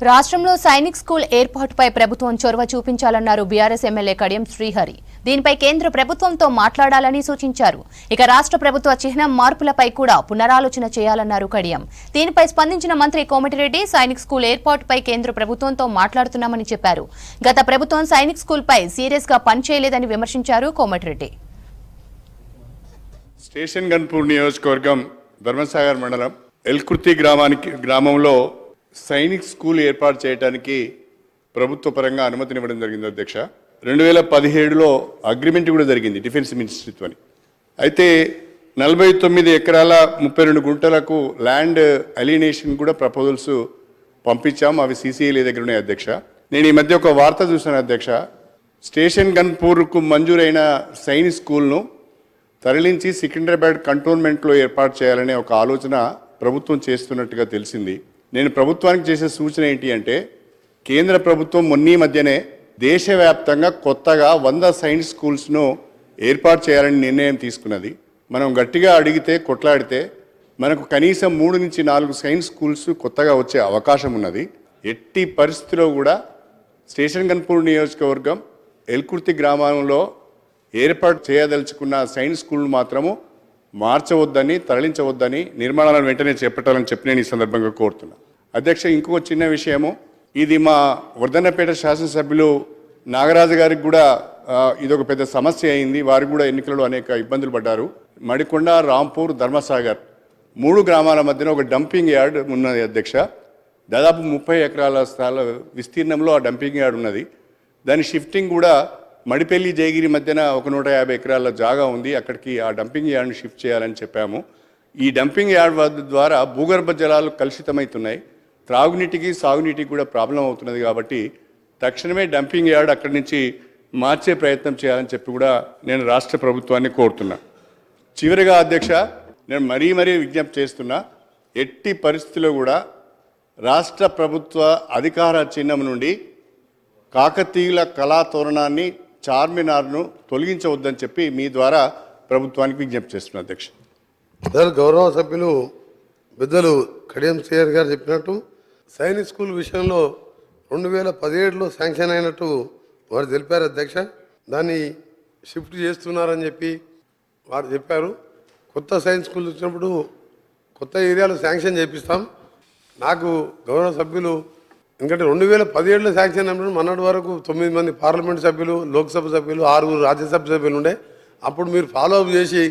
రాష్ట్రంలో సైనిక్ స్కూల్ ఏర్పాటుపై ప్రభుత్వం చొరవ చూపించాలన్నారు బీఆర్ఎస్ ఎమ్మెల్యే కడియం శ్రీహరి. దీనిపై కేంద్ర ప్రభుత్వంతో మాట్లాడాలని సూచించారు. ఇక రాష్ట్ర ప్రభుత్వ చిహ్నం మార్పులపై కూడా పునరాలోచన చేయాలన్నారు కడియం. దీనిపై స్పందించిన మంత్రి కోమటిరెడ్డి సైనిక్ స్కూల్ ఏర్పాటుపై కేంద్ర ప్రభుత్వంతో మాట్లాడుతున్నామని చెప్పారు. గత ప్రభుత్వం సైనిక్ స్కూల్పై సీరియస్ గా పనిచేయలేదని విమర్శించారు కోమటిరెడ్డి. స్టేషన్ గన్పూర్ నియోజకవర్గం ధర్మసాగర్ మండలం ఎల్కుర్తి గ్రామంలో సైనిక్ స్కూల్ ఏర్పాటు చేయడానికి ప్రభుత్వ పరంగా అనుమతినివ్వడం జరిగింది అధ్యక్ష. 2017లో అగ్రిమెంట్ కూడా జరిగింది డిఫెన్స్ మినిస్ట్రీతో అని. అయితే 49 ఎకరాల 32 గుంటలకు ల్యాండ్ అలినేషన్ కూడా ప్రపోజల్స్ పంపించాం. అవి CCLA దగ్గర ఉన్నాయి అధ్యక్ష. నేను ఈ మధ్య ఒక వార్త చూశాను అధ్యక్ష. స్టేషన్ గన్పూర్కు మంజూరైన సైనిక్ స్కూల్ను తరలించి సికింద్రాబాద్ కంటోన్మెంట్లో ఏర్పాటు చేయాలనే ఒక ఆలోచన ప్రభుత్వం చేస్తున్నట్టుగా తెలిసింది. నేను ప్రభుత్వానికి చేసే సూచన ఏంటి అంటే, కేంద్ర ప్రభుత్వం మొన్నీ మధ్యనే దేశవ్యాప్తంగా కొత్తగా 100 సైన్స్ స్కూల్స్ను ఏర్పాటు చేయాలని నిర్ణయం తీసుకున్నది. మనం గట్టిగా అడిగితే కొట్లాడితే మనకు కనీసం 3 నుంచి 4 సైన్స్ స్కూల్స్ కొత్తగా వచ్చే అవకాశం ఉన్నది. ఎట్టి పరిస్థితిలో కూడా స్టేషన్ గన్పూర్ నియోజకవర్గం ఎల్కుర్తి గ్రామంలో ఏర్పాటు చేయదలుచుకున్న సైన్స్ స్కూల్ మాత్రము మార్చవద్దని, తరలించవద్దని, నిర్మాణాలను వెంటనే చేపట్టాలని చెప్పి నేను ఈ సందర్భంగా కోరుతున్నా అధ్యక్ష. ఇంకొక చిన్న విషయము, ఇది మా వర్ధన్నపేట శాసనసభ్యులు నాగరాజు గారికి కూడా ఇదొక పెద్ద సమస్య అయింది. వారికి కూడా ఎన్నికలలో అనేక ఇబ్బందులు పడ్డారు. మడికొండ, రాంపూర్, ధర్మసాగర్ 3 గ్రామాల మధ్యన ఒక డంపింగ్ యార్డ్ ఉన్నది అధ్యక్ష. దాదాపు 30 ఎకరాల స్థల విస్తీర్ణంలో ఆ డంపింగ్ యార్డ్ ఉన్నది. దాని షిఫ్టింగ్ కూడా మడిపల్లి, జయగిరి మధ్యన ఒక 150 ఎకరాల జాగా ఉంది. అక్కడికి ఆ డంపింగ్ యార్డ్ని షిఫ్ట్ చేయాలని చెప్పాము. ఈ డంపింగ్ యార్డ్ ద్వారా భూగర్భ జలాలు కలుషితమవుతున్నాయి. త్రాగునీటికి, సాగునీటికి కూడా ప్రాబ్లం అవుతున్నది. కాబట్టి తక్షణమే డంపింగ్ యార్డ్ అక్కడి నుంచి మార్చే ప్రయత్నం చేయాలని చెప్పి కూడా నేను రాష్ట్ర ప్రభుత్వాన్ని కోరుతున్నా. చివరిగా అధ్యక్ష, నేను మరీ విజ్ఞప్తి చేస్తున్నా, ఎట్టి పరిస్థితుల్లో కూడా రాష్ట్ర ప్రభుత్వ అధికార చిహ్నం నుండి కాకతీయుల కళాతోరణాన్ని, చార్మినార్ను తొలగించవద్దని చెప్పి మీ ద్వారా ప్రభుత్వానికి విజ్ఞప్తి చేస్తున్నా అధ్యక్ష. గౌరవ సభ్యులు పెద్దలు కడియం శ్రీహరి గారు చెప్పినట్టు సైనిక్ స్కూల్ విషయంలో 2017లో శాంక్షన్ అయినట్టు వారు తెలిపారు అధ్యక్ష. దాన్ని షిఫ్ట్ చేస్తున్నారని చెప్పి వారు చెప్పారు. కొత్త సైన్స్ స్కూల్ వచ్చినప్పుడు కొత్త ఏరియాలో శాంక్షన్ చేపిస్తాం. నాకు గౌరవ సభ్యులు ఎందుకంటే 2017లో శాంక్షన్ అయినప్పుడు మొన్నటి వరకు 9 మంది పార్లమెంట్ సభ్యులు, లోక్సభ సభ్యులు, 6 రాజ్యసభ సభ్యులు ఉండే. అప్పుడు మీరు ఫాలోఅప్ చేసి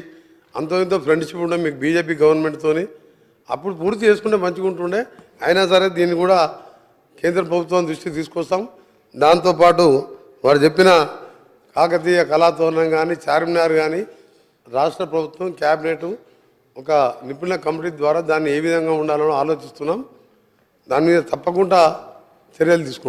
ఇంతో ఫ్రెండ్షిప్ ఉండే మీకు బీజేపీ గవర్నమెంట్తోని అప్పుడు పూర్తి చేసుకుంటే మంచిగా ఉంటుండే. అయినా సరే దీన్ని కూడా కేంద్ర ప్రభుత్వం దృష్టికి తీసుకొస్తాం. దాంతోపాటు వారు చెప్పిన కాకతీయ కళాతోరణం కానీ, చార్మినార్ కానీ రాష్ట్ర ప్రభుత్వం క్యాబినెట్ ఒక నిపుణుల కమిటీ ద్వారా దాన్ని ఏ విధంగా ఉండాలో ఆలోచిస్తున్నాం. దాని మీద తప్పకుండా చర్యలు తీసుకుంటాం.